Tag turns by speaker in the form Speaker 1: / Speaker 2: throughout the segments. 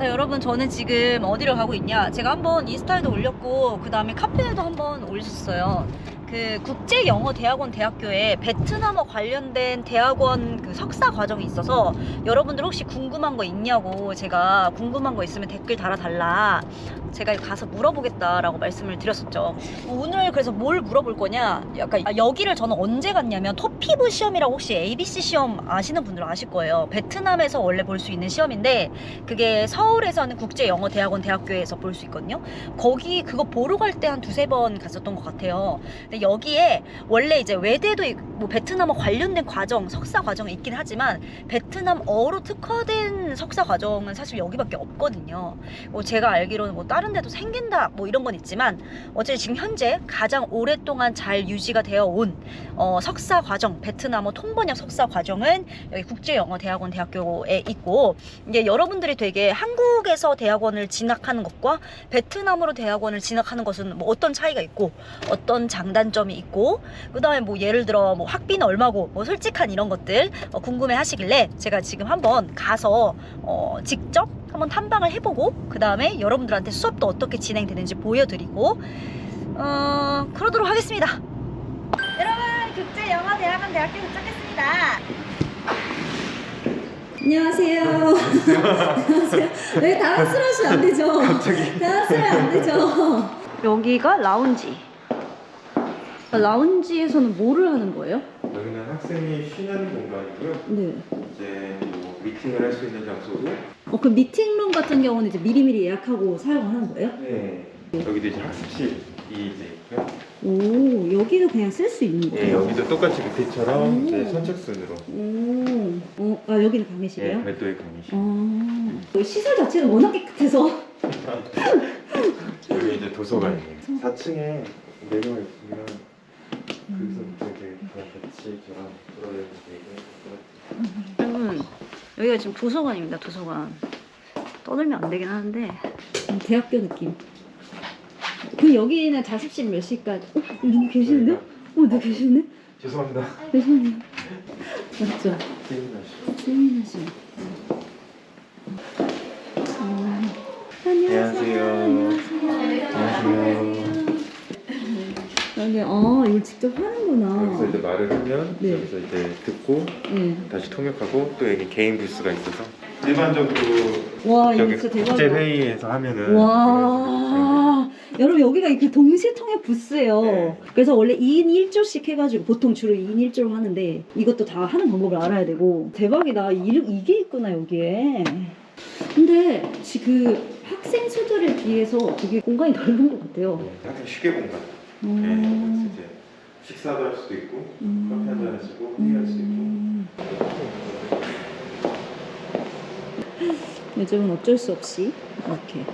Speaker 1: 자 여러분, 저는 지금 어디로 가고 있냐, 제가 한번 인스타에도 올렸고 그 다음에 카페에도 한번 올렸어요. 그 국제영어대학원 대학교에 베트남어 관련된 대학원 그 석사 과정이 있어서 여러분들 혹시 궁금한 거 있냐고, 제가 궁금한 거 있으면 댓글 달아달라, 제가 가서 물어보겠다라고 말씀을 드렸었죠. 오늘 그래서 뭘 물어볼 거냐, 약간 여기를 저는 언제 갔냐면 토피브 시험이라고, 혹시 ABC 시험 아시는 분들은 아실 거예요. 베트남에서 원래 볼 수 있는 시험인데 그게 서울에서 하는 국제영어대학원 대학교에서 볼 수 있거든요. 거기 그거 보러 갈 때 한 두세 번 갔었던 것 같아요. 근데 여기에 원래 이제 외대도 뭐 베트남어 관련된 과정, 석사 과정이 있긴 하지만 베트남어로 특화된 석사 과정은 사실 여기밖에 없거든요. 뭐 제가 알기로는 뭐 다른 데도 생긴다 뭐 이런 건 있지만 어쨌든 지금 현재 가장 오랫동안 잘 유지가 되어 온 석사 과정, 베트남어 통번역 석사 과정은 여기 국제영어대학원 대학교에 있고, 이제 여러분들이 되게 한국에서 대학원을 진학하는 것과 베트남으로 대학원을 진학하는 것은 뭐 어떤 차이가 있고 어떤 장단점이 있고, 그 다음에 뭐 예를 들어 뭐 학비는 얼마고 뭐 솔직한 이런 것들 궁금해 하시길래 제가 지금 한번 가서 직접 한번 탐방을 해보고 그 다음에 여러분들한테 수업도 어떻게 진행되는지 보여드리고 그러도록 하겠습니다. 여러분, 국제영어대학원 대학교 도착했습니다.
Speaker 2: 안녕하세요. 안녕하세요. 왜 당황스러우시면 안 되죠?
Speaker 3: 갑자기.
Speaker 2: 당황스러우면 안 되죠?
Speaker 1: 여기가 라운지. 라운지에서는 뭐를 하는 거예요?
Speaker 3: 여기는 학생이 쉬는 공간이고요.
Speaker 2: 네.
Speaker 3: 이제 뭐 미팅을 할 수 있는 장소고.
Speaker 2: 그 미팅룸 같은 경우는 이제 미리미리 예약하고 사용하는 거예요?
Speaker 3: 네. 여기도 이제 학습실이 이제 있고요.
Speaker 2: 오, 여기도 그냥 쓸 수 있는 거예요?
Speaker 3: 네, 여기도 똑같이 밑에처럼 이제 선착순으로.
Speaker 2: 여기는 강의실이에요?
Speaker 3: 네, 별도의 강의실.
Speaker 2: 시설 자체가 워낙 깨끗해서.
Speaker 3: 여기 이제 도서관이에요. 4층에 내려와 있으면 거기서부터 이제 다 같이 저랑 돌아다니면서
Speaker 1: 여러분, 여기가 지금 도서관입니다. 도서관. 떠들면 안 되긴 하는데
Speaker 2: 대학교 느낌. 그럼 여기는 자습실 몇 시까지? 누구 계시는데? 누구 계시네?
Speaker 3: 죄송합니다.
Speaker 2: 죄송해요. 맞죠? 세미나시. 안녕하세요.
Speaker 3: 안녕하세요.
Speaker 2: 여기 이걸 직접 하는구나.
Speaker 3: 여기서 이제 말을 하면
Speaker 2: 네.
Speaker 3: 여기서 이제 듣고
Speaker 2: 네.
Speaker 3: 다시 통역하고, 또 여기 개인 부스가 있어서 일반적으로
Speaker 2: 와, 이거
Speaker 3: 여기
Speaker 2: 진짜 대박이다.
Speaker 3: 국제 회의에서 하면은
Speaker 2: 와, 여러분 여기가 이렇게 동시에 통역 부스예요.
Speaker 3: 네.
Speaker 2: 그래서 원래 2인 1조씩 해가지고 보통 주로 2인 1조로 하는데 이것도 다 하는 방법을 알아야 되고. 대박이다. 이게 있구나 여기에. 근데 그 학생 수들에 비해서 되게 공간이 넓은 것 같아요.
Speaker 3: 약간 쉬게 공간. 네, 그래서 이제 식사도 할 수도 있고, 커피 한잔 하시고 회의할 수 있고.
Speaker 2: 요즘은 어쩔 수 없이 이렇게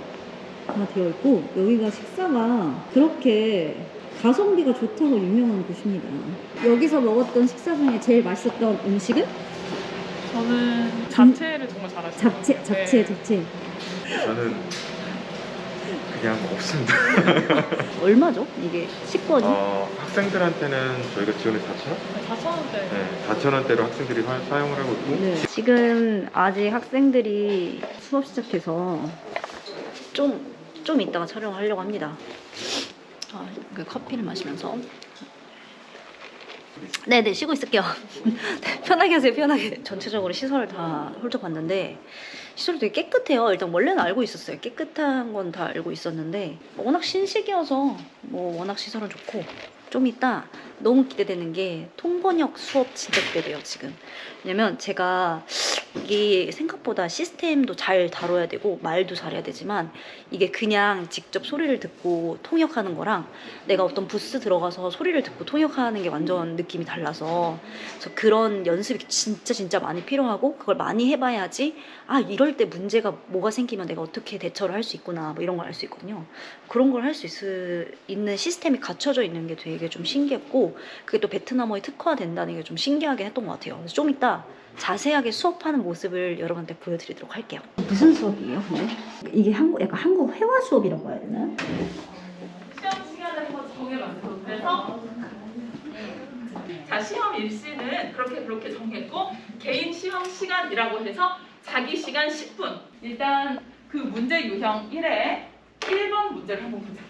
Speaker 2: 다 되어 있고, 여기가 식사가 그렇게 가성비가 좋다고 유명한 곳입니다. 여기서 먹었던 식사 중에 제일 맛있었던 음식은?
Speaker 4: 저는 잡채를 정말 잘하시는
Speaker 2: 잡채.
Speaker 3: 저는 그냥 없습니다.
Speaker 1: 얼마죠? 이게 식권이?
Speaker 3: 학생들한테는 저희가 지원을 4,000원?
Speaker 4: 4,000원대.
Speaker 3: 네, 4,000원대로 학생들이 사용을 하고 있고.
Speaker 2: 네.
Speaker 1: 지금 아직 학생들이 수업 시작해서 좀 이따가 촬영을 하려고 합니다. 그 커피를 마시면서. 네네, 쉬고 있을게요. 편하게 하세요, 편하게. 전체적으로 시설을 다 훑어봤는데 시설이 되게 깨끗해요. 일단 원래는 알고 있었어요. 깨끗한 건 다 알고 있었는데 워낙 신식이어서 뭐 워낙 시설은 좋고, 좀 이따 너무 기대되는 게 통번역 수업 진짜 기대돼요 지금. 왜냐면 제가 이게 생각보다 시스템도 잘 다뤄야 되고 말도 잘해야 되지만, 이게 그냥 직접 소리를 듣고 통역하는 거랑 내가 어떤 부스 들어가서 소리를 듣고 통역하는 게 완전 느낌이 달라서, 그래서 그런 연습이 진짜 많이 필요하고, 그걸 많이 해봐야지 이럴 때 문제가 뭐가 생기면 내가 어떻게 대처를 할 수 있구나 뭐 이런 걸 알 수 있거든요. 그런 걸 할 수 있는 시스템이 갖춰져 있는 게 되게 좀 신기했고, 그게 또 베트남어에 특화된다는 게 좀 신기하게 했던 것 같아요. 그래서 좀 이따 자세하게 수업하는 모습을 여러분한테 보여드리도록 할게요. 무슨 수업이에요, 근데? 이게 약간 한국 회화 수업이라고 해야 되나요?
Speaker 4: 시험 시간을 한번 정해봤어요. 그래서 자, 시험 일시는 그렇게 정했고, 개인 시험 시간이라고 해서 자기 시간 10분. 일단 그 문제 유형 1에 1번 문제를 한번 보자.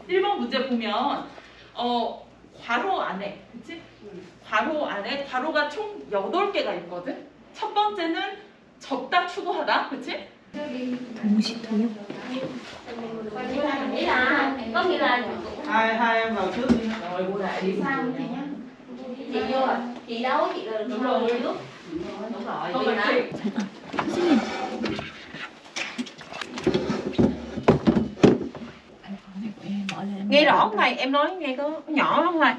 Speaker 4: 1번 문제 보면 괄호 안에, 그치? 괄호 안에 괄호가 총 8개가 있거든? 첫 번째는 접다 추구하다, 그치?
Speaker 2: 동시 통역?
Speaker 5: có nghĩa là
Speaker 6: hai em vào trước đi.
Speaker 5: chị Sang chị nhá, chị vô à, chị đâu chị là
Speaker 4: Đúng rồi.
Speaker 5: trước.
Speaker 4: Đúng rồi.
Speaker 5: Câu hỏi này.
Speaker 2: 선생님.
Speaker 5: Nghe rõ không thầy? Em nói nghe có nhỏ không thầy?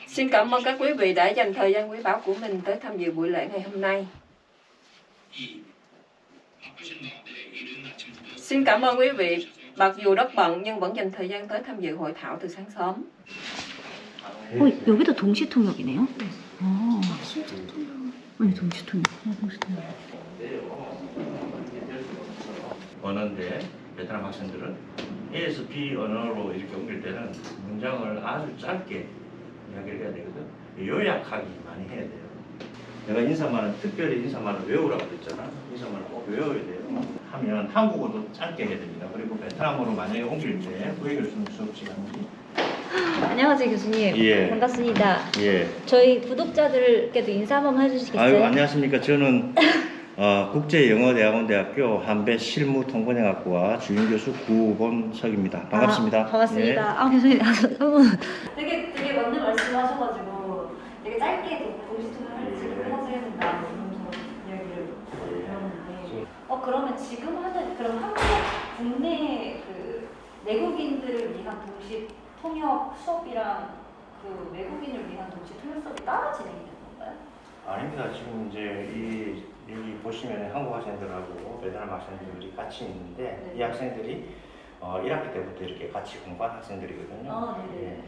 Speaker 7: Xin cảm ơn các quý vị đã dành thời gian quý báu của mình tới tham dự buổi lễ ngày hôm nay. Xin cảm ơn quý vị, mặc dù rất bận nhưng vẫn dành thời gian tới tham dự hội thảo từ sáng sớm.
Speaker 2: 여기도 동시 통역이네요? 아, 진짜 통역. 아니, 동시 통역. 동시 통역.
Speaker 8: 언어인데 베트남 학생들은 A에서 B 언어로 이렇게 옮길 때는 문장을 아주 짧게 이야기를 해야 되거든. 요약하기 많이 해야 돼요. 내가 인사말은 특별히 인사말을 외우라고 그랬잖아. 인사말을 꼭 외워야 돼요. 하면 한국어도 짧게 해야 됩니다. 그리고 베트남어로 만약에 옮길 때 후에 교수님 수업 시간이
Speaker 1: 안녕하세요 교수님.
Speaker 8: 예.
Speaker 1: 반갑습니다.
Speaker 8: 예.
Speaker 1: 저희 구독자들께도 인사 한번 해주시겠어요?
Speaker 8: 아유 안녕하십니까. 저는 국제영어대학원 대학교 한배 실무통번역학과 주임교수 구본석입니다. 반갑습니다.
Speaker 1: 반갑습니다. 교수님 되게 맞는 말씀하셔가지고 되게 짧게 동시통역을 지금 해서 해야 된다 이런 이야기를 들었는데 그러면 지금 하는 그럼 한국 국내 그 내국인들을 위한 동시통역 수업이랑 그 외국인을 위한 동시통역 수업이 따로 진행이 되는 건가요?
Speaker 8: 아닙니다. 지금 이제 여기 보시면 한국 학생들하고 베트남 학생들이 같이 있는데
Speaker 1: 네.
Speaker 8: 이 학생들이 1학기 때부터 이렇게 같이 공부한 학생들이거든요.
Speaker 1: 네네.
Speaker 8: 예.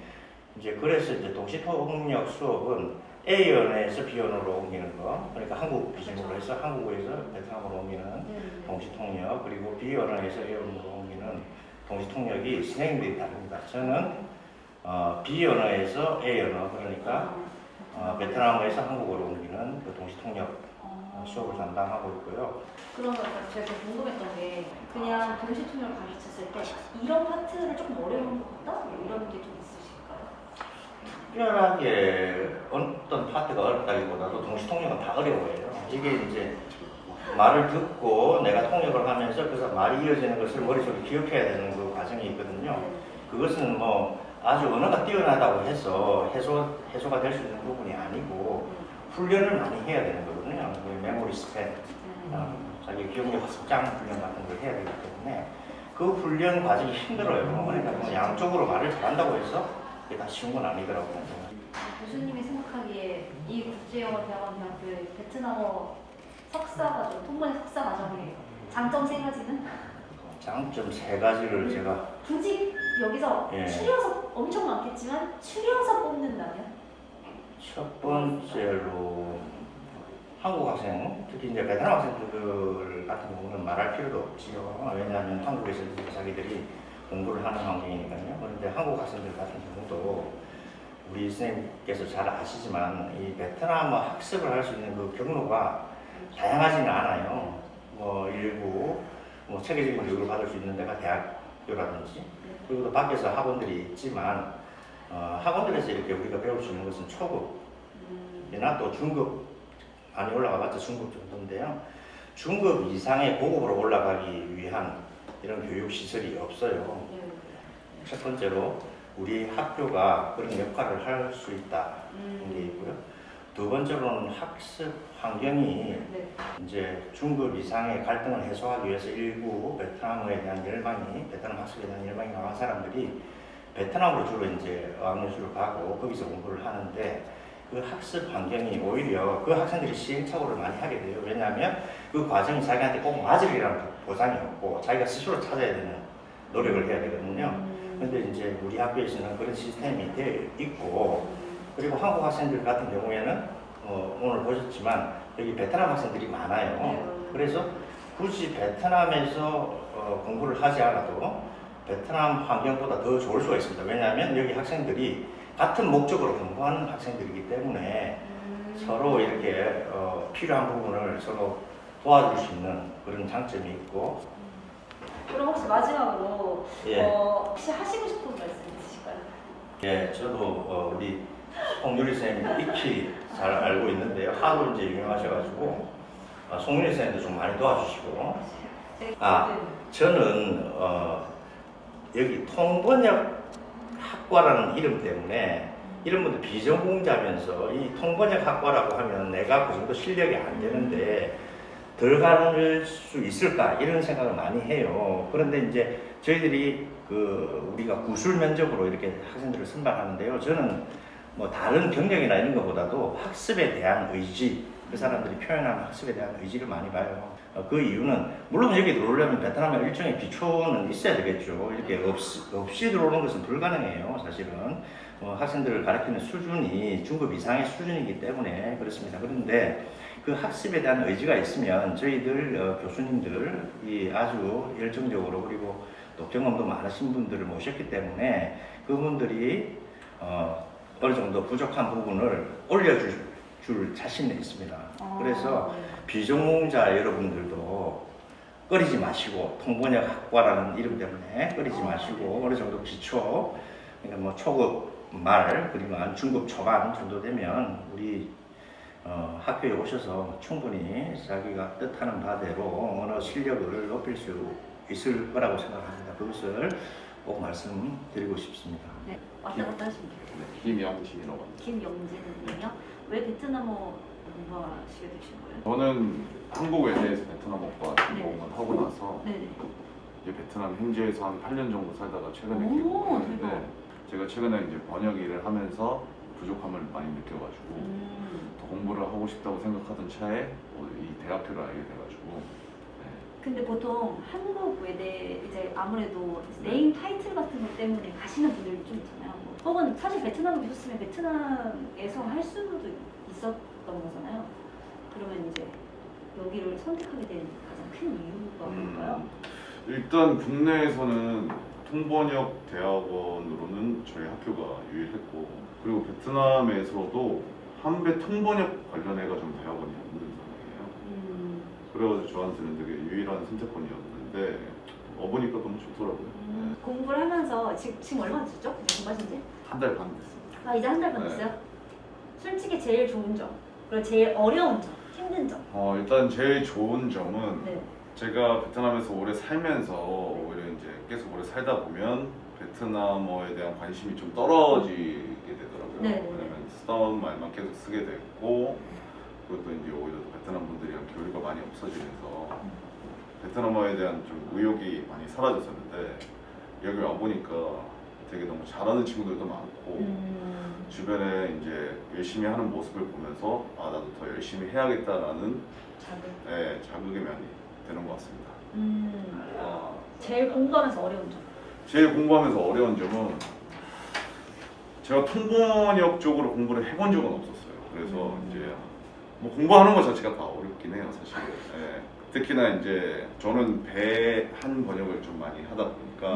Speaker 8: 이제 그래서 이제 동시통역 수업은 A 언어에서 B 언어로 옮기는 거, 그러니까 한국 기준으로 해서 한국어에서 베트남어로 옮기는 동시통역, 그리고 B 언어에서 A 언어로 옮기는 동시통역이 선생님들이 다릅니다. 저는 B 언어에서 A 언어, 그러니까 베트남어에서 한국어로 옮기는 그 동시통역 수업을 담당하고 있고요.
Speaker 1: 그러면 제가 궁금했던 게 그냥 동시통역을 가르쳤을 때 이런 파트는 조금 어려운 것 같다? 이런 게 좀 있으실까요?
Speaker 8: 특별하게 어떤 파트가 어렵다기보다도 동시통역은 다 어려워요. 이게 이제 말을 듣고 내가 통역을 하면서 그래서 말이 이어지는 것을 머릿속에 기억해야 되는 그 과정이 있거든요. 그것은 뭐 아주 언어가 뛰어나다고 해서 해소가 될 수 있는 부분이 아니고 훈련을 많이 해야 되는 거거든요. 메모리 스팬, 자기 기억력 확장 훈련 같은 걸 해야 되기 때문에 그 훈련 과정이 힘들어요. 그러니까 뭐 양쪽으로 말을 잘한다고 해서 이게 다 쉬운 건 아니더라고요.
Speaker 1: 교수님이 생각하기에 이 국제영어대학원 대학교의 베트남어 석사 과정, 통번역 석사 과정의 장점 3가지는?
Speaker 8: 장점 3가지를 제가
Speaker 1: 굳이 여기서
Speaker 8: 예.
Speaker 1: 추려서 엄청 많겠지만 추려서 뽑는다면?
Speaker 8: 첫 번째로 한국 학생, 특히 이제 베트남 학생들 같은 경우는 말할 필요도 없지요. 왜냐하면 한국에서 자기들이 공부를 하는 환경이니까요. 그런데 한국 학생들 같은 경우도 우리 선생님께서 잘 아시지만 이 베트남어 학습을 할 수 있는 그 경로가 다양하지는 않아요. 뭐 일부 체계적인 교육을 받을 수 있는 데가 대학교라든지 그리고 또 밖에서 학원들이 있지만 학원들에서 이렇게 우리가 배울 수 있는 것은 초급이나 또 중급 많이 올라가봤자 중급 정도인데요. 중급 이상의 고급으로 올라가기 위한 이런 교육 시설이 없어요. 첫 번째로 우리 학교가 그런 역할을 할 수 있다는 게 있고요. 두 번째로는 학습 환경이 이제 중급 이상의 갈등을 해소하기 위해서 일부 베트남어에 대한 열망이, 베트남 학습에 대한 열망이 강한 사람들이 베트남으로 주로 이제 어학연수를 가고 거기서 공부를 하는데 그 학습 환경이 오히려 그 학생들이 시행착오를 많이 하게 돼요. 왜냐하면 그 과정이 자기한테 꼭 맞으리라는 보장이 없고 자기가 스스로 찾아야 되는 노력을 해야 되거든요. 근데 이제 우리 학교에서는 그런 시스템이 되어 있고 그리고 한국 학생들 같은 경우에는 오늘 보셨지만 여기 베트남 학생들이 많아요. 그래서 굳이 베트남에서 공부를 하지 않아도 베트남 환경보다 더 좋을 수가 있습니다. 왜냐하면 여기 학생들이 같은 목적으로 공부하는 학생들이기 때문에 서로 이렇게 필요한 부분을 서로 도와줄 수 있는 그런 장점이 있고.
Speaker 1: 그럼 혹시 마지막으로
Speaker 8: 예.
Speaker 1: 혹시 하시고 싶은 말씀 있으실까요?
Speaker 8: 예, 저도 우리 송유리 선생님 익히 잘 알고 있는데요. 하도 이제 유명하셔가지고 송유리 선생님도 좀 많이 도와주시고. 저는 여기 통번역 학과라는 이름 때문에 이런 분들 비전공자면서 이 통번역 학과라고 하면 내가 그 정도 실력이 안 되는데 들어갈 수 있을까 이런 생각을 많이 해요. 그런데 이제 저희들이 우리가 구술 면접으로 이렇게 학생들을 선발하는데요. 저는 뭐 다른 경력이나 이런 것보다도 학습에 대한 의지, 그 사람들이 표현하는 학습에 대한 의지를 많이 봐요. 그 이유는 물론 여기 들어오려면 베트남에 일종의 기초는 있어야 되겠죠. 이렇게 없이 들어오는 것은 불가능해요. 사실은 학생들을 가르치는 수준이 중급 이상의 수준이기 때문에 그렇습니다. 그런데 그 학습에 대한 의지가 있으면 저희들 교수님들이 아주 열정적으로 그리고 또 경험도 많으신 분들을 모셨기 때문에 그분들이 어느 정도 부족한 부분을 올려줄 자신이 있습니다. 그래서 비전공자 여러분들도 꺼리지 마시고 통번역 학과라는 이름 때문에 꺼리지 마시고 어느 정도 기초, 그러니까 뭐 초급 말 그리고 한 중급 초반 정도 되면 우리 학교에 오셔서 충분히 자기가 뜻하는 바대로 언어 실력을 높일 수 있을 거라고 생각합니다. 그것을 꼭 말씀드리고 싶습니다.
Speaker 1: 네, 왔다 갔다 하십니다.
Speaker 9: 김영진이라고 합니다.
Speaker 1: 김영진님이요? 왜 베트남어 공부하시게 되신 거예요?
Speaker 9: 저는 한국 외대에서 베트남어과 전공을 하고 나서
Speaker 1: 네네.
Speaker 9: 이제 베트남 현지에서 한 8년 정도 살다가 최근에
Speaker 1: 오,
Speaker 9: 귀국을 했는데
Speaker 1: 대박.
Speaker 9: 제가 최근에 이제 번역 일을 하면서 부족함을 많이 느껴가지고 더 공부를 하고 싶다고 생각하던 차에 이 대학교를 알게 돼가지고.
Speaker 1: 근데 보통 한국 외대 이제 아무래도 네임 타이틀 같은 것 때문에 가시는 분들도 좀 있잖아요. 혹은 사실 베트남에 계셨으면 베트남에서 할 수도 있었던 거잖아요. 그러면 이제 여기를 선택하게 된 가장 큰 이유가 뭘까요?
Speaker 9: 일단 국내에서는 통번역 대학원으로는 저희 학교가 유일했고, 그리고 베트남에서도 한배 통번역 관련해가 좀 대학원이 없는 상황이에요. 그래가지고 저한테는 되게 유일한 선택권이었는데 와보니까 너무 좋더라고요.
Speaker 1: 공부를 하면서 지금 얼마나 됐죠? 공부하신 지?
Speaker 9: 한 달 반 됐습니다.
Speaker 1: 아, 이제 한 달 반 됐어요? 솔직히 제일 좋은 점, 그리고 제일 어려운 점, 힘든 점.
Speaker 9: 일단 제일 좋은 점은
Speaker 1: 네.
Speaker 9: 제가 베트남에서 오래 살면서 오히려 이제 계속 오래 살다 보면 베트남어에 대한 관심이 좀 떨어지게 되더라고요.
Speaker 1: 네.
Speaker 9: 왜냐면 쓰던 말만 계속 쓰게 됐고, 그것도 이제 오히려 베트남 분들이랑 교류가 많이 없어지면서 베트남어에 대한 좀 의욕이 많이 사라졌었는데 여기 와 보니까 되게 너무 잘하는 친구들도 많고 주변에 이제 열심히 하는 모습을 보면서 나도 더 열심히 해야겠다라는 자극이 많이 되는 것 같습니다.
Speaker 1: 제일 공부하면서 어려운 점.
Speaker 9: 제일 공부하면서 어려운 점은 제가 통번역 쪽으로 공부를 해본 적은 없었어요. 그래서 이제 뭐 공부하는 것 자체가 다 어렵긴 해요, 사실. 특히나 이제 저는 배 한 번역을 좀 많이 하다 보니까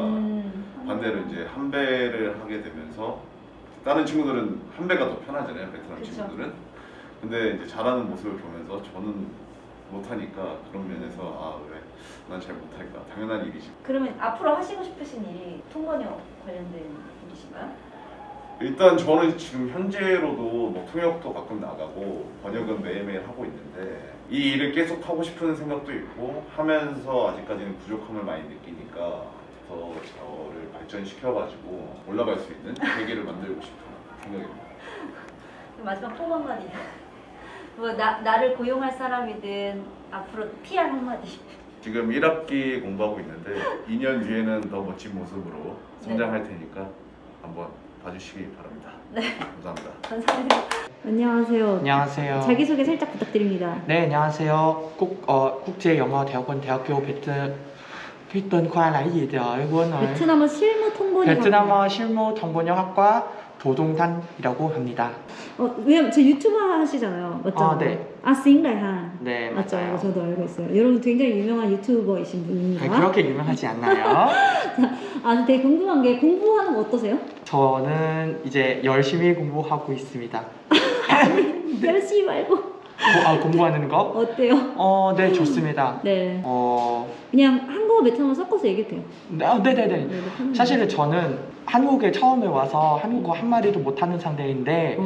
Speaker 9: 반대로 이제 한 배를 하게 되면서 다른 친구들은 한 배가 더 편하잖아요, 베트남
Speaker 1: 그쵸.
Speaker 9: 친구들은. 근데 이제 잘하는 모습을 보면서 저는 못하니까 그런 면에서 왜 난 잘 못할까, 당연한 일이지.
Speaker 1: 그러면 앞으로 하시고 싶으신 일이 통번역 관련된 일이신가요?
Speaker 9: 일단 저는 지금 현재로도 뭐 통역도 가끔 나가고 번역은 매일매일 하고 있는데 이 일을 계속 하고 싶은 생각도 있고 하면서 아직까지는 부족함을 많이 느끼니까 더 저를 발전시켜가지고 올라갈 수 있는 계기를 만들고 싶은 생각입니다.
Speaker 1: 마지막 톡 한마디. 뭐 나를 고용할 사람이든 앞으로 PR 한마디.
Speaker 9: 지금 1학기 공부하고 있는데 2년 뒤에는 더 멋진 모습으로 성장할 테니까 한번 봐주시기 바랍니다.
Speaker 1: 네.
Speaker 9: 감사합니다.
Speaker 1: 감사합니다.
Speaker 2: 안녕하세요.
Speaker 10: 안녕하세요.
Speaker 2: 자기소개 살짝 부탁드립니다.
Speaker 10: 네, 안녕하세요. 국제영어대학원 대학교 tên khoa là cái gì trời quên rồi.
Speaker 2: 베트남어 실무 통번역.
Speaker 10: 베트남어 실무 통번역학과 도동탄이라고 합니다.
Speaker 2: 왜냐면 제 유튜브 하시잖아요. 맞죠?
Speaker 10: 네.
Speaker 2: 싱다이한.
Speaker 10: 네,
Speaker 2: 맞죠?
Speaker 10: 맞아요.
Speaker 2: 저도 알고 있어요. 여러분 굉장히 유명한 유튜버이신 분입니다.
Speaker 10: 그렇게 유명하지 않나요?
Speaker 2: 되게 궁금한 게 공부하는 거 어떠세요?
Speaker 10: 저는 이제 열심히 공부하고 있습니다.
Speaker 2: 열심히 말고.
Speaker 10: 공부하는 거?
Speaker 2: 어때요?
Speaker 10: 네, 좋습니다.
Speaker 2: 네.
Speaker 10: 어,
Speaker 2: 그냥 한국어 베트남어 섞어서 얘기해도 돼요.
Speaker 10: 네네네. 사실은 저는 한국에 처음에 와서 한국어 한마디도 못하는 상태인데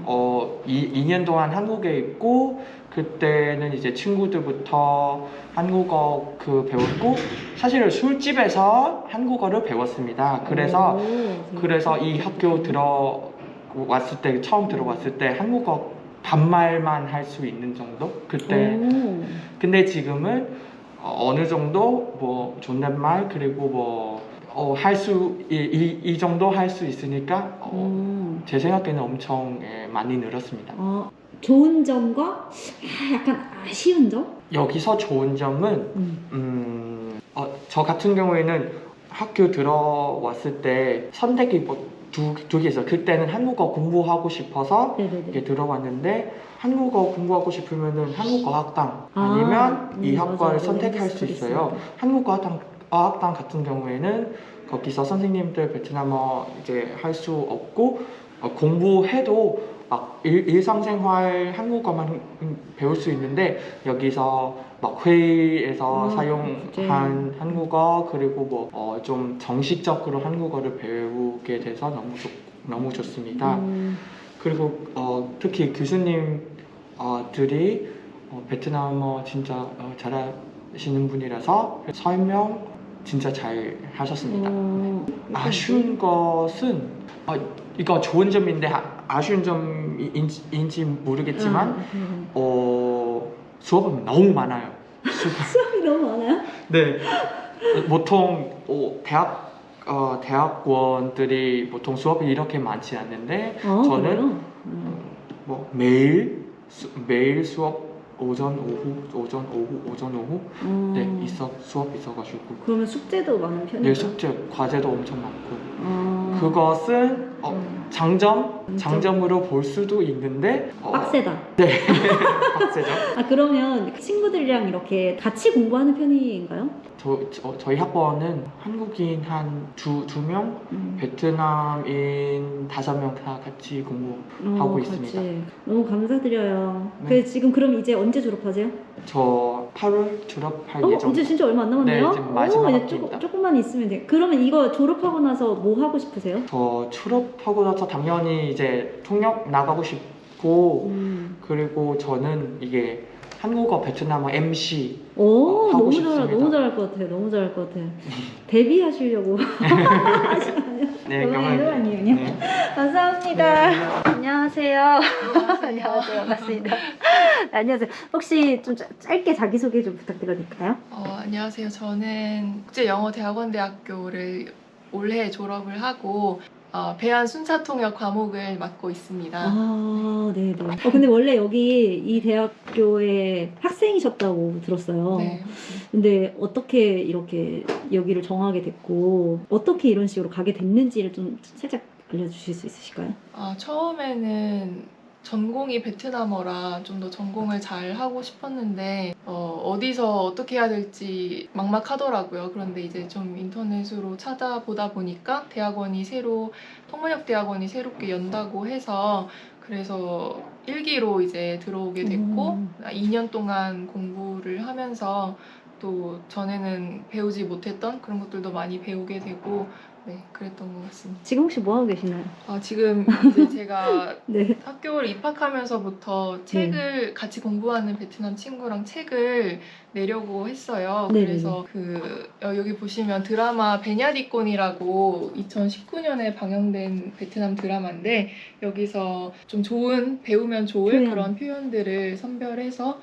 Speaker 10: 2년 동안 한국에 있고 그때는 이제 친구들부터 한국어 배웠고 사실은 술집에서 한국어를 배웠습니다. 그래서 이 학교 들어왔을 때 처음 들어왔을 때 한국어 반말만 할 수 있는 정도? 그때. 근데 지금은 어느 정도 뭐 존댓말 그리고 뭐 이 정도 할 수 있으니까 제 생각에는 엄청 많이 늘었습니다.
Speaker 2: 좋은 점과 약간 아쉬운 점?
Speaker 10: 여기서 좋은 점은 저 같은 경우에는 학교 들어왔을 때 선택이 뭐 두 개 있어요. 그때는 한국어 공부하고 싶어서 이렇게 들어왔는데 한국어 공부하고 싶으면은 한국어 학당 아니면 이 학과를 선택할 수 있어요. 한국어 학당 같은 경우에는 거기서 선생님들 베트남어 이제 할 수 없고 공부해도 막 일상생활 한국어만 배울 수 있는데 여기서 막 회의에서 사용한 한국어 그리고 뭐 좀 정식적으로 한국어를 배우게 돼서 너무 좋습니다. 그리고 특히 교수님들이 베트남어 진짜 잘하시는 분이라서 설명 진짜 잘 하셨습니다. 아쉬운 것은 이거 좋은 점인데 아쉬운 점인지 모르겠지만 수업은 너무 많아요.
Speaker 2: 수업이 너무 많아요?
Speaker 10: 네. 보통 대학원들이 보통 수업이 이렇게 많지 않는데 저는 뭐 매일 수업 오전 오후 네 수업 있어가지고.
Speaker 2: 그러면 숙제도 많은 편이에요?
Speaker 10: 네, 숙제 과제도 엄청 많고. 그것은 장점으로 볼 수도 있는데
Speaker 2: 빡세다.
Speaker 10: 네. 빡세죠.
Speaker 2: 그러면 친구들이랑 이렇게 같이 공부하는 편인가요?
Speaker 10: 저희 학번은 한국인 한 두 명, 베트남인 5명 다 같이 공부하고 있습니다.
Speaker 2: 너무 감사드려요.
Speaker 10: 네.
Speaker 2: 지금 그럼 이제 언제 졸업하세요?
Speaker 10: 저 8월 졸업할 예정.
Speaker 2: 이제 진짜 얼마 안 남았네요?
Speaker 10: 네, 지금 마지막
Speaker 2: 이제 조금만 있으면 돼요. 그러면 이거 졸업하고 나서 뭐 하고 싶으세요?
Speaker 10: 저 졸업하고 나서 당연히 이제 통역 나가고 싶고 그리고 저는 이게 한국어 베트남어 MC 하고 싶습니다.
Speaker 2: 너무 잘할 것 같아요. 너무 잘할 것 같아요. 데뷔하시려고
Speaker 10: 네,
Speaker 2: 아니에요.
Speaker 10: 네.
Speaker 2: 감사합니다. 안녕하세요. 안녕하세요. 반갑습니다. 안녕하세요. 혹시 좀 짧게 자기소개 좀 부탁드려도 될까요?
Speaker 11: 안녕하세요. 저는 국제영어대학원대학교를 올해 졸업을 하고 배안 순사통역 과목을 맡고 있습니다.
Speaker 2: 네네. 근데 원래 여기 이 대학교에 학생이셨다고 들었어요.
Speaker 11: 네.
Speaker 2: 근데 어떻게 이렇게 여기를 정하게 됐고 어떻게 이런 식으로 가게 됐는지를 좀 살짝 알려주실 수 있으실까요?
Speaker 11: 처음에는 전공이 베트남어라 좀 더 전공을 잘 하고 싶었는데 어디서 어떻게 해야 될지 막막하더라고요. 그런데 이제 좀 인터넷으로 찾아보다 보니까 통번역 대학원이 새롭게 연다고 해서 그래서 1기로 이제 들어오게 됐고 2년 동안 공부를 하면서 또 전에는 배우지 못했던 그런 것들도 많이 배우게 되고 네, 그랬던 것 같습니다.
Speaker 2: 지금 혹시 뭐 하고 계시나요?
Speaker 11: 지금 이제 제가
Speaker 2: 네.
Speaker 11: 학교를 입학하면서 책을 같이 공부하는 베트남 친구랑 책을 내려고 했어요.
Speaker 2: 네네네.
Speaker 11: 그래서 여기 보시면 드라마 베냐디콘이라고 2019년에 방영된 베트남 드라마인데 여기서 좀 배우면 좋을 그런 표현들을 선별해서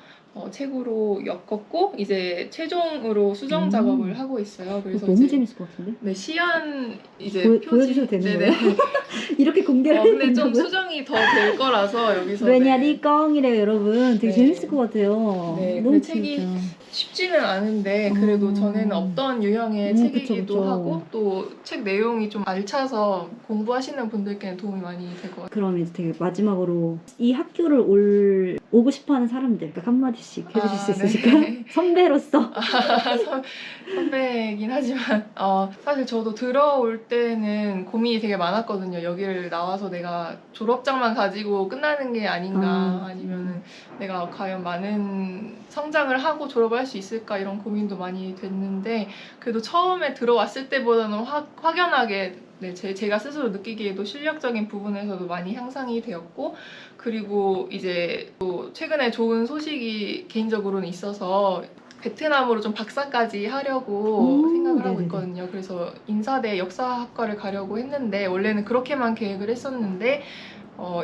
Speaker 11: 책으로 엮었고 이제 최종으로 수정 작업을 하고 있어요. 그래서
Speaker 2: 너무 재밌을 것 같은데?
Speaker 11: 네, 시연 이제
Speaker 2: 보여주셔도 되는 거예요? 이렇게 공개를
Speaker 11: 근데
Speaker 2: 해도
Speaker 11: 좀
Speaker 2: 된다고요?
Speaker 11: 수정이 더 될 거라서 여기서
Speaker 2: 왜냐리 꽁이래요, 여러분. 되게
Speaker 11: 네.
Speaker 2: 재밌을 것 같아요.
Speaker 11: 네,
Speaker 2: 너무
Speaker 11: 그 책이
Speaker 2: 재밌다.
Speaker 11: 쉽지는 않은데 그래도 전에는 없던 유형의 책이기도
Speaker 2: 그쵸.
Speaker 11: 하고 또 책 내용이 좀 알차서 공부하시는 분들께는 도움이 많이 될 것 같아요.
Speaker 2: 그럼 이제 되게 마지막으로 이 학교를 오고 싶어하는 사람들 딱 한마디씩 한마디씩 해주실 수
Speaker 11: 네.
Speaker 2: 있으실까요? 선배로서.
Speaker 11: 선배이긴 하지만 사실 저도 들어올 때는 고민이 되게 많았거든요. 여기를 나와서 내가 졸업장만 가지고 끝나는 게 아닌가, 아니면은 내가 과연 많은 성장을 하고 졸업을 할 수 있을까, 이런 고민도 많이 됐는데, 그래도 처음에 들어왔을 때보다는 확연하게 제가 스스로 느끼기에도 실력적인 부분에서도 많이 향상이 되었고, 그리고 이제 또 최근에 좋은 소식이 개인적으로는 있어서 베트남으로 좀 박사까지 하려고 생각을 하고
Speaker 2: 네네네.
Speaker 11: 있거든요. 그래서 인사대 역사학과를 가려고 했는데, 원래는 그렇게만 계획을 했었는데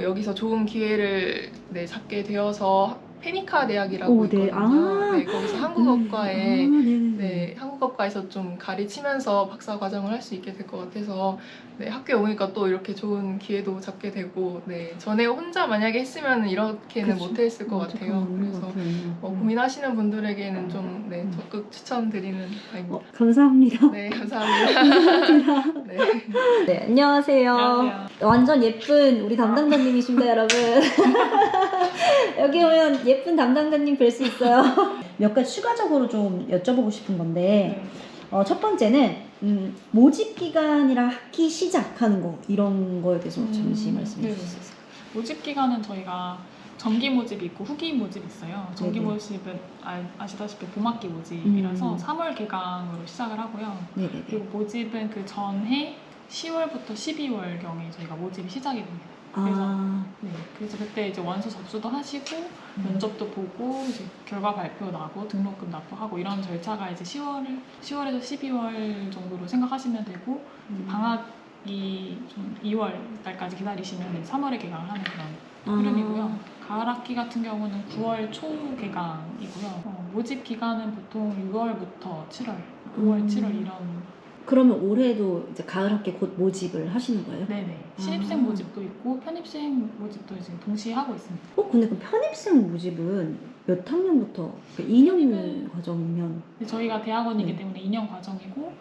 Speaker 11: 여기서 좋은 기회를 잡게 되어서 페니카 대학이라고
Speaker 2: 오, 네.
Speaker 11: 있거든요. 네, 거기서 한국어과에
Speaker 2: 네네네.
Speaker 11: 한국어과에서 좀 가르치면서 박사 과정을 할 수 있게 될 것 같아서 학교에 오니까 또 이렇게 좋은 기회도 잡게 되고, 전에 혼자 만약에 했으면 이렇게는
Speaker 2: 그쵸.
Speaker 11: 못했을 것 같아요. 그래서 고민하시는 분들에게는 좀 적극 추천드리는 바입니다.
Speaker 2: 감사합니다.
Speaker 11: 네, 감사합니다. 네.
Speaker 2: 네, 안녕하세요.
Speaker 4: 안녕하세요.
Speaker 2: 완전 예쁜 우리 담당자님이십니다, 여러분. 여기 오면 예쁜 담당자님 뵐 수 있어요. 몇 가지 추가적으로 좀 여쭤보고 싶은 건데, 첫 번째는 모집 기간이랑 학기 시작하는 거, 이런 거에 대해서 잠시 말씀해
Speaker 12: 네.
Speaker 2: 주실 수 있을까요?
Speaker 12: 모집 기간은 저희가 정기 모집이 있고 후기 모집이 있어요. 정기
Speaker 2: 네네.
Speaker 12: 모집은 아시다시피 봄학기 모집이라서 3월 개강으로 시작을 하고요.
Speaker 2: 네네네.
Speaker 12: 그리고 모집은 그 전해 10월부터 12월경에 저희가 모집이 시작이 됩니다. 그래서 그때 이제 원서 접수도 하시고 면접도 보고 이제 결과 발표 나고 등록금 납부하고 이런 절차가 이제 10월에서 12월 정도로 생각하시면 되고 방학이 좀 2월 달까지 기다리시면 3월에 개강을 하는 그런 흐름이고요. 가을 학기 같은 경우는 9월 초 개강이고요. 모집 기간은 보통 6월부터 7월, 5월, 7월 이런.
Speaker 2: 그러면 올해도 이제 가을 학기 곧 모집을 하시는 거예요?
Speaker 12: 네네. 신입생 모집도 있고 편입생 모집도 지금 동시에 하고 있습니다.
Speaker 2: 근데 그 편입생 모집은 몇 학년부터? 2년 과정이면?
Speaker 12: 저희가 대학원이기 때문에 2년 과정이고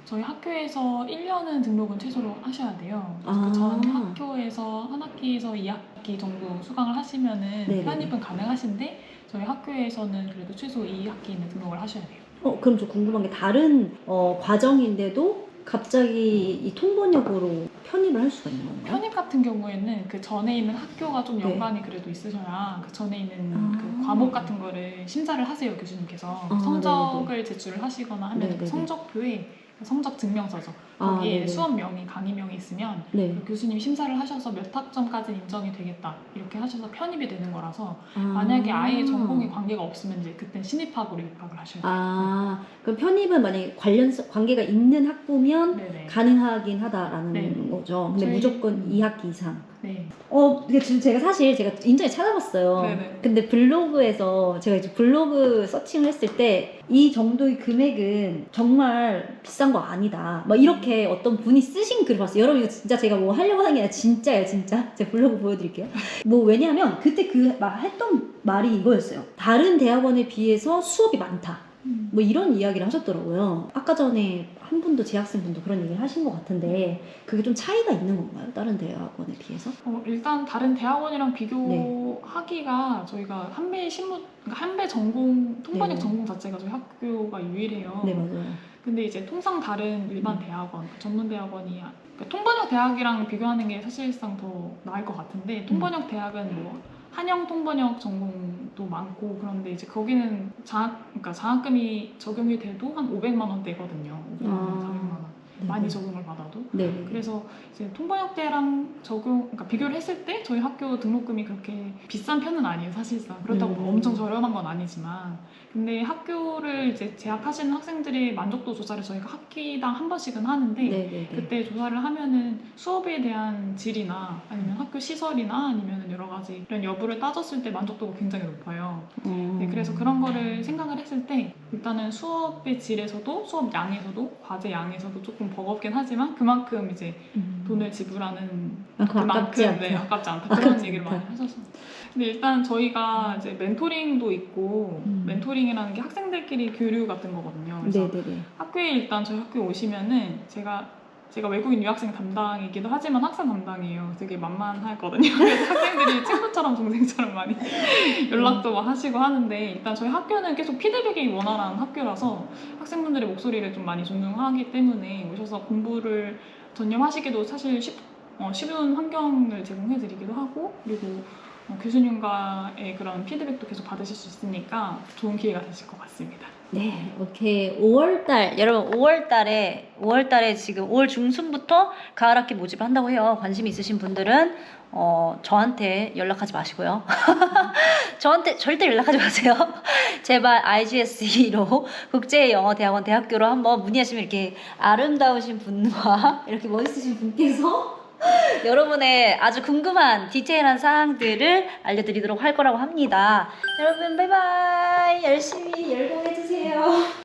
Speaker 12: 저희 학교에서 1년은 등록은 최소로 하셔야 돼요. 그래서 전 학교에서 한 학기에서 2학기 정도 수강을 하시면은 편입은 가능하신데 저희 학교에서는 그래도 최소 2학기는 등록을 하셔야 돼요.
Speaker 2: 그럼 저 궁금한 게 다른 과정인데도 갑자기 이 통번역으로 편입을 할 수가 있는 건가요?
Speaker 12: 편입 같은 경우에는 그 전에 있는 학교가 좀 연관이 그래도 있으셔야 그 전에 있는 그 과목 같은 거를 심사를 하세요, 교수님께서. 성적을 제출을 하시거나 하면 그 성적표에 성적 증명서죠. 거기에 수업명이 강의명이 있으면 그 교수님이 심사를 하셔서 몇 학점까지 인정이 되겠다 이렇게 하셔서 편입이 되는 거라서 만약에 아예 전공에 관계가 없으면 이제 그때 신입학으로 입학을 하셔야 돼요.
Speaker 2: 그럼 편입은 만약에 관계가 있는 학부면 가능하긴 하다라는 거죠. 근데 무조건 2학기 이상.
Speaker 12: 네.
Speaker 2: 지금 제가 인터넷 찾아봤어요. 근데 블로그에서 제가 이제 블로그 서칭을 했을 때 이 정도의 금액은 정말 비싼 거 아니다. 막 이렇게 어떤 분이 쓰신 글을 봤어요. 여러분 이거 진짜 제가 뭐 하려고 하는 게 아니라 진짜예요, 진짜. 제가 블로그 보여드릴게요. 왜냐하면 그때 했던 말이 이거였어요. 다른 대학원에 비해서 수업이 많다. 이런 이야기를 하셨더라고요. 아까 전에 한 분도 재학생분도 그런 얘기를 하신 것 같은데 그게 좀 차이가 있는 건가요? 다른 대학원에 비해서?
Speaker 12: 일단 다른 대학원이랑 비교하기가 저희가 한배 전공 통번역 전공 자체가 저희 학교가 유일해요.
Speaker 2: 네, 맞아요.
Speaker 12: 근데 이제 통상 다른 일반 대학원, 전문 대학원이 통번역 대학이랑 비교하는 게 사실상 더 나을 것 같은데 통번역 대학은 한영 통번역 전공도 많고 그런데 이제 거기는 장학금이 적용이 돼도 한 500만 원대거든요. 500만 원, 400만 원. 많이 적용을 받아도. 그래서 이제 통번역대랑 비교를 했을 때 저희 학교 등록금이 그렇게 비싼 편은 아니에요, 사실상. 그렇다고 엄청 저렴한 건 아니지만. 근데 학교를 이제 재학하시는 학생들의 만족도 조사를 저희가 학기당 한 번씩은 하는데 그때 조사를 하면은 수업에 대한 질이나 아니면 학교 시설이나 아니면 여러 가지 이런 여부를 따졌을 때 만족도가 굉장히 높아요. 그래서 그런 거를 생각을 했을 때 일단은 수업의 질에서도 수업 양에서도 과제 양에서도 조금 버겁긴 하지만 그만큼 이제 돈을 지불하는
Speaker 2: 아깝지 않다.
Speaker 12: 아깝지 않다 그런 얘기를 많이 하셔서. 근데 일단 저희가 이제 멘토링도 있고 멘토링이라는 게 학생들끼리 교류 같은 거거든요. 그래서 학교에 일단 저희 학교에 오시면은 제가 제가 외국인 유학생 담당이기도 하지만 학생 담당이에요. 되게 만만하거든요. 그래서 학생들이 친구처럼 동생처럼 많이 연락도 막 하시고 하는데 일단 저희 학교는 계속 피드백이 원활한 학교라서 학생분들의 목소리를 좀 많이 존중하기 때문에 오셔서 공부를 전념하시기도 사실 쉬운 환경을 제공해드리기도 하고 그리고 교수님과의 그런 피드백도 계속 받으실 수 있으니까 좋은 기회가 되실 것 같습니다.
Speaker 1: 네, 오케이. 5월달, 여러분 5월달에 지금 5월 중순부터 가을학기 모집을 한다고 해요. 관심 있으신 분들은 저한테 연락하지 마시고요. 저한테 절대 연락하지 마세요. 제발 IGSE로 국제영어대학원 대학교로 한번 문의하시면 이렇게 아름다우신 분과 이렇게 멋있으신 분께서 여러분의 아주 궁금한 디테일한 사항들을 알려드리도록 할 거라고 합니다. 여러분 바이바이. 열심히 열공해주세요.